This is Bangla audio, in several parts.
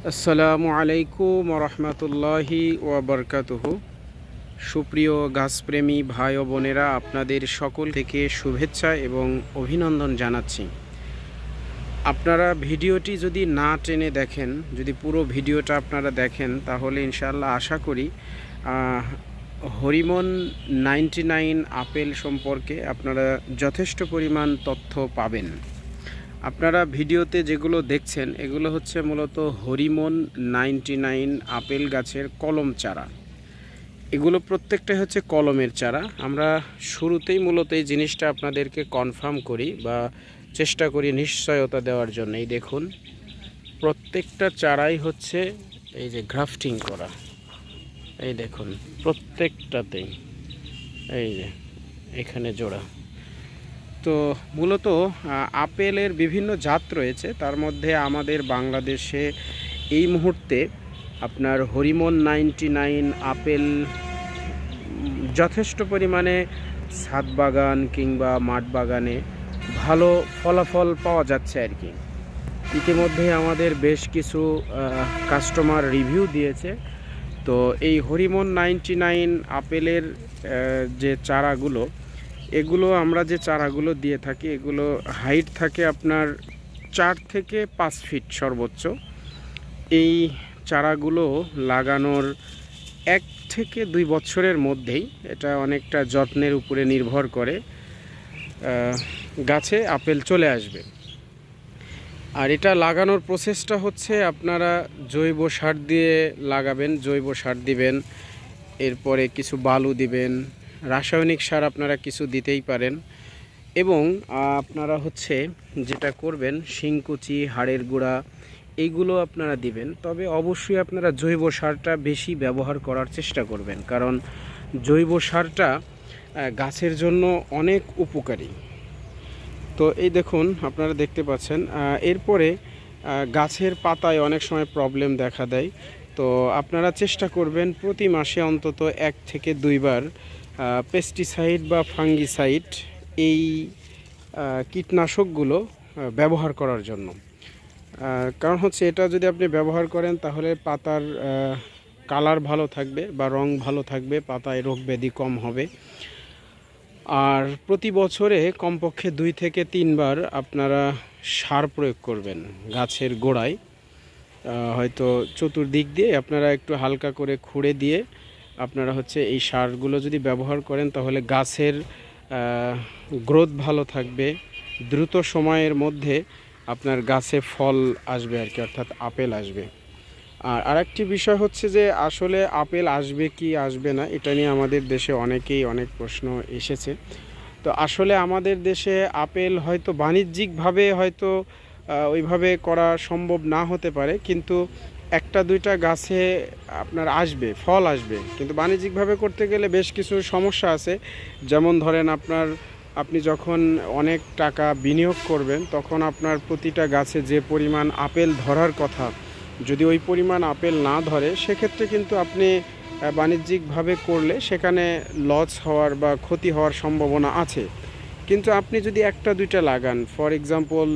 আসসালামু আলাইকুম রহমতুল্লাহি ওয়াবারকাতুহু। সুপ্রিয় গাছপ্রেমী ভাই ও বোনেরা, আপনাদের সকল থেকে শুভেচ্ছা এবং অভিনন্দন জানাচ্ছি। আপনারা ভিডিওটি যদি না টেনে দেখেন, যদি পুরো ভিডিওটা আপনারা দেখেন, তাহলে ইনশাআল্লাহ আশা করি হরিমন 99 আপেল সম্পর্কে আপনারা যথেষ্ট পরিমাণ তথ্য পাবেন। আপনারা ভিডিওতে যেগুলো দেখছেন এগুলো হচ্ছে মূলত হরিমন 99 আপেল গাছের কলম চারা। এগুলো প্রত্যেকটাই হচ্ছে কলমের চারা। আমরা শুরুতেই মূলত এই জিনিসটা আপনাদেরকে কনফার্ম করি বা চেষ্টা করি নিশ্চয়তা দেওয়ার জন্য। এই দেখুন, প্রত্যেকটা চারাই হচ্ছে এই যে গ্রাফটিং করা। এই দেখুন, প্রত্যেকটাতেই এই যে এখানে জোড়া। তো মূলত আপেলের বিভিন্ন জাত রয়েছে, তার মধ্যে আমাদের বাংলাদেশে এই মুহূর্তে আপনার হরিমন 99 আপেল যথেষ্ট পরিমাণে ছাদ বাগান কিংবা মাঠ বাগানে ভালো ফলাফল পাওয়া যাচ্ছে আর কি। ইতিমধ্যে আমাদের বেশ কিছু কাস্টমার রিভিউ দিয়েছে। তো এই হরিমন 99 আপেলের যে চারাগুলো, এগুলো আমরা যে চারাগুলো দিয়ে থাকি, এগুলো হাইট থাকে আপনার 4 থেকে 5 ফিট সর্বোচ্চ। এই চারাগুলো লাগানোর 1 থেকে 2 বছরের মধ্যেই, এটা অনেকটা যত্নের উপরে নির্ভর করে, গাছে আপেল চলে আসবে। আর এটা লাগানোর প্রসেসটা হচ্ছে আপনারা জৈব সার দিয়ে লাগাবেন, জৈব সার দিবেন, এরপরে কিছু বালু দিবেন, রাসায়নিক সার আপনারা কিছু দিতেই পারেন, এবং আপনারা হচ্ছে যেটা করবেন শিংকুচি, হাড়ের গুঁড়া এইগুলো আপনারা দিবেন। তবে অবশ্যই আপনারা জৈব সারটা বেশি ব্যবহার করার চেষ্টা করবেন, কারণ জৈব সারটা গাছের জন্য অনেক উপকারী। তো এই দেখুন, আপনারা দেখতে পাচ্ছেন। এরপরে গাছের পাতায় অনেক সময় প্রবলেম দেখা দেয়। তো আপনারা চেষ্টা করবেন প্রতি মাসে অন্তত 1 থেকে 2 বার পেস্টিসাইড বা ফাঙ্গিসাইড, এই কীটনাশকগুলো ব্যবহার করার জন্য। কারণ হচ্ছে এটা যদি আপনি ব্যবহার করেন তাহলে পাতার কালার ভালো থাকবে বা রং ভালো থাকবে, পাতায় রোগ ব্যাধি কম হবে। আর প্রতি বছরে কমপক্ষে 2 থেকে 3 বার আপনারা সার প্রয়োগ করবেন গাছের গোড়ায়। হয়তো চতুর্দিক দিয়ে আপনারা একটু হালকা করে খুঁড়ে দিয়ে আপনারা হচ্ছে এই সারগুলো যদি ব্যবহার করেন, তাহলে গাছের গ্রোথ ভালো থাকবে, দ্রুত সময়ের মধ্যে আপনার গাছে ফল আসবে আর কি, অর্থাৎ আপেল আসবে। আর আরেকটি বিষয় হচ্ছে যে আসলে আপেল আসবে কি আসবে না, এটা নিয়ে আমাদের দেশে অনেকেই অনেক প্রশ্ন এসেছে। তো আসলে আমাদের দেশে আপেল হয়তো বাণিজ্যিকভাবে হয়তো ওইভাবে করা সম্ভব না হতে পারে, কিন্তু 1-2টা গাছে আপনার আসবে, ফল আসবে। কিন্তু বাণিজ্যিকভাবে করতে গেলে বেশ কিছু সমস্যা আছে। যেমন ধরেন আপনি যখন অনেক টাকা বিনিয়োগ করবেন, তখন আপনার প্রতিটা গাছে যে পরিমাণ আপেল ধরার কথা, যদি ওই পরিমাণ আপেল না ধরে, সেক্ষেত্রে কিন্তু আপনি বাণিজ্যিকভাবে করলে সেখানে লস হওয়ার বা ক্ষতি হওয়ার সম্ভাবনা আছে। কিন্তু আপনি যদি 1-2টা লাগান, ফর এক্সাম্পল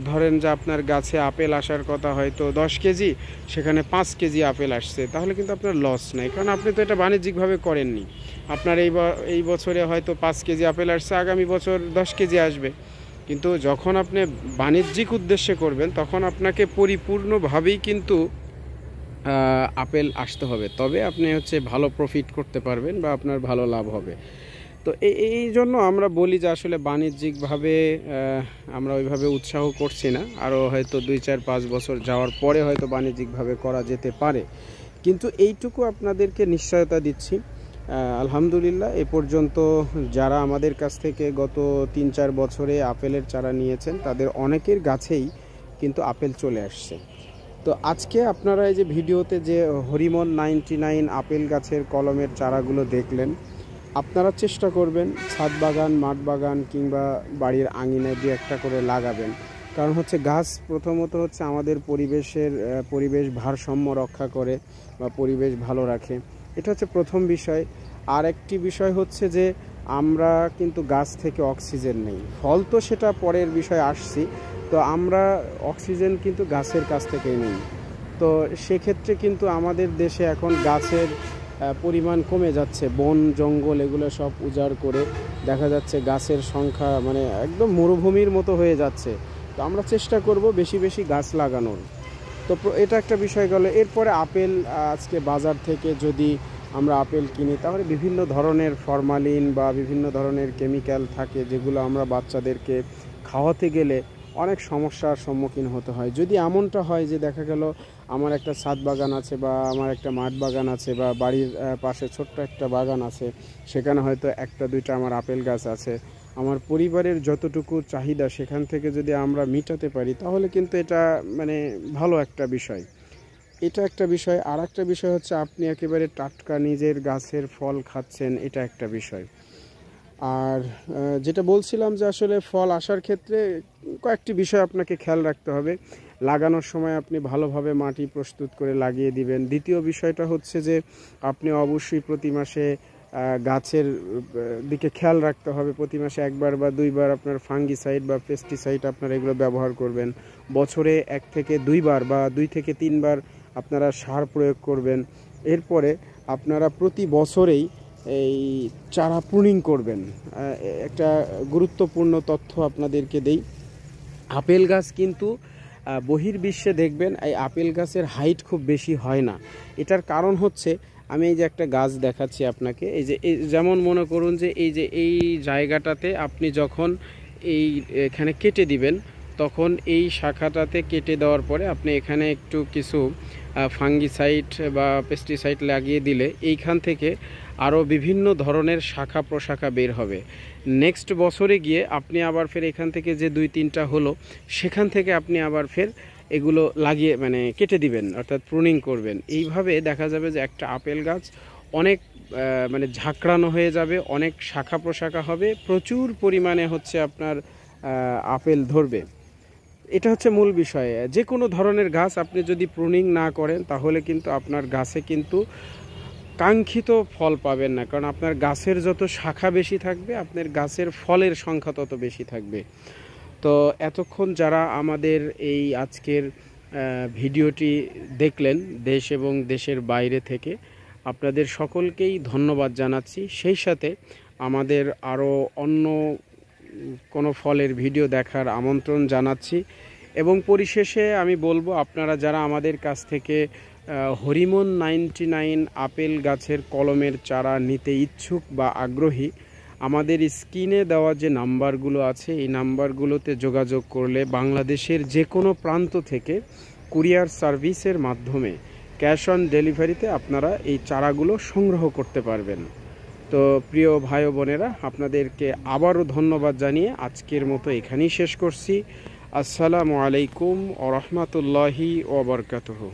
ধরেন যে আপনার গাছে আপেল আসার কথা হয়তো 10 কেজি, সেখানে 5 কেজি আপেল আসছে, তাহলে কিন্তু আপনার লস নেই, কারণ আপনি তো এটা বাণিজ্যিকভাবে করেননি। আপনার এই বছরে হয়তো 5 কেজি আপেল আসছে, আগামী বছর 10 কেজি আসবে। কিন্তু যখন আপনি বাণিজ্যিক উদ্দেশ্যে করবেন, তখন আপনাকে পরিপূর্ণভাবেই কিন্তু আপেল আসতে হবে, তবে আপনি হচ্ছে ভালো প্রফিট করতে পারবেন বা আপনার ভালো লাভ হবে। তো এই জন্য আমরা বলি যে আসলে বাণিজ্যিকভাবে আমরা ওইভাবে উৎসাহ করছি না, আরও হয়তো 2-4-5 বছর যাওয়ার পরে হয়তো বাণিজ্যিকভাবে করা যেতে পারে। কিন্তু এইটুকু আপনাদেরকে নিশ্চয়তা দিচ্ছি, আলহামদুলিল্লাহ এ পর্যন্ত যারা আমাদের কাছ থেকে গত 3-4 বছরে আপেলের চারা নিয়েছেন, তাদের অনেকের গাছেই কিন্তু আপেল চলে আসছে। তো আজকে আপনারা এই যে ভিডিওতে যে হরিমন 99 আপেল গাছের কলমের চারাগুলো দেখলেন, আপনারা চেষ্টা করবেন ছাদ বাগান, মাঠ বাগান কিংবা বাড়ির আঙিনায় 2-1টা করে লাগাবেন। কারণ হচ্ছে গাছ প্রথমত হচ্ছে আমাদের পরিবেশ ভারসাম্য রক্ষা করে বা পরিবেশ ভালো রাখে, এটা হচ্ছে প্রথম বিষয়। আর একটি বিষয় হচ্ছে যে আমরা কিন্তু গাছ থেকে অক্সিজেন নেই, ফল তো সেটা পরের বিষয় আসছি। তো আমরা অক্সিজেন কিন্তু গাছের কাছ থেকেই নিই। তো সেক্ষেত্রে কিন্তু আমাদের দেশে এখন গাছের পরিমাণ কমে যাচ্ছে, বন জঙ্গল এগুলো সব উজাড় করে দেখা যাচ্ছে গাছের সংখ্যা মানে একদম মরুভূমির মতো হয়ে যাচ্ছে। তো আমরা চেষ্টা করব বেশি বেশি গাছ লাগানোর। তো এটা একটা বিষয় গেল। এরপরে আপেল, আজকে বাজার থেকে যদি আমরা আপেল কিনি তাহলে বিভিন্ন ধরনের ফরমালিন বা বিভিন্ন ধরনের কেমিক্যাল থাকে, যেগুলো আমরা বাচ্চাদেরকে খাওয়াতে গেলে অনেক সমস্যার সম্মুখীন হতে হয়। যদি এমনটা হয় যে দেখা গেল আমার একটা ছাদ বাগান আছে বা আমার একটা মাঠ বাগান আছে বা বাড়ির পাশে ছোট্ট একটা বাগান আছে, সেখানে হয়তো একটা দুইটা আমার আপেল গাছ আছে, আমার পরিবারের যতটুকু চাহিদা সেখান থেকে যদি আমরা মেটাতে পারি তাহলে কিন্তু এটা মানে ভালো একটা বিষয়। এটা একটা বিষয়। আর একটা বিষয় হচ্ছে আপনি একেবারে টাটকা নিজের গাছের ফল খাচ্ছেন, এটা একটা বিষয়। আর যেটা বলছিলাম যে আসলে ফল আসার ক্ষেত্রে কয়েকটি বিষয় আপনাকে খেয়াল রাখতে হবে। লাগানোর সময় আপনি ভালোভাবে মাটি প্রস্তুত করে লাগিয়ে দিবেন। দ্বিতীয় বিষয়টা হচ্ছে যে আপনি অবশ্যই প্রতি মাসে গাছের দিকে খেয়াল রাখতে হবে। প্রতি মাসে একবার বা দুইবার আপনার ফাঙ্গিসাইড বা পেস্টিসাইড আপনারা এগুলো ব্যবহার করবেন। বছরে 1 থেকে 2 বার বা 2 থেকে 3 বার আপনারা সার প্রয়োগ করবেন। এরপরে আপনারা প্রতি বছরেই এই চারা প্রুনিং করবেন। একটা গুরুত্বপূর্ণ তথ্য আপনাদেরকে দেই, আপেল গাছ কিন্তু বহির্বিশ্বে দেখবেন এই আপেল গাছের হাইট খুব বেশি হয় না। এটার কারণ হচ্ছে, আমি এই যে একটা গাছ দেখাচ্ছি আপনাকে, এই যে যেমন মনে করুন যে এই জায়গাটাতে আপনি যখন এখানে কেটে দিবেন, তখন এই শাখাটাতে কেটে দেওয়ার পরে আপনি এখানে একটু কিছু ফাঙ্গিসাইড বা পেস্টিসাইড লাগিয়ে দিলে এইখান থেকে আরও বিভিন্ন ধরনের শাখা প্রশাখা বের হবে। নেক্সট বছরে গিয়ে আপনি আবার ফের এখান থেকে যে 2-3টা হলো, সেখান থেকে আপনি আবার ফের এগুলো লাগিয়ে মানে কেটে দিবেন, অর্থাৎ প্রুনিং করবেন। এইভাবে দেখা যাবে যে একটা আপেল গাছ অনেক মানে ঝাঁকড়ানো হয়ে যাবে, অনেক শাখা প্রশাখা হবে, প্রচুর পরিমাণে হচ্ছে আপনার আপেল ধরবে। এটা হচ্ছে মূল বিষয়। যে কোনো ধরনের গাছ আপনি যদি প্রুনিং না করেন তাহলে কিন্তু আপনার গাছে কিন্তু কাঙ্ক্ষিত ফল পাবেন না, কারণ আপনার গাছের যত শাখা বেশি থাকবে আপনার গাছের ফলের সংখ্যা তত বেশি থাকবে। তো এতক্ষণ যারা আমাদের এই আজকের ভিডিওটি দেখলেন দেশ এবং দেশের বাইরে থেকে, আপনাদের সকলকেই ধন্যবাদ জানাচ্ছি। সেই সাথে আমাদের আরও অন্য কোনো ফলের ভিডিও দেখার আমন্ত্রণ জানাচ্ছি। এবং পরিশেষে আমি বলবো, আপনারা যারা আমাদের কাছ থেকে হরিমন 99 আপেল গাছের কলমের চারা নিতে ইচ্ছুক বা আগ্রহী, আমাদের স্ক্রিনে দেওয়া যে নাম্বারগুলো আছে এই নাম্বারগুলোতে যোগাযোগ করলে বাংলাদেশের যে কোনো প্রান্ত থেকে কুরিয়ার সার্ভিসের মাধ্যমে ক্যাশ অন ডেলিভারিতে আপনারা এই চারাগুলো সংগ্রহ করতে পারবেন। তো প্রিয় ভাই ও বোনেরা, আপনাদেরকে আবারও ধন্যবাদ জানিয়ে আজকের মতো এখানেই শেষ করছি। আসসালামু আলাইকুম ওয়া রাহমাতুল্লাহি ওয়া বারাকাতুহু।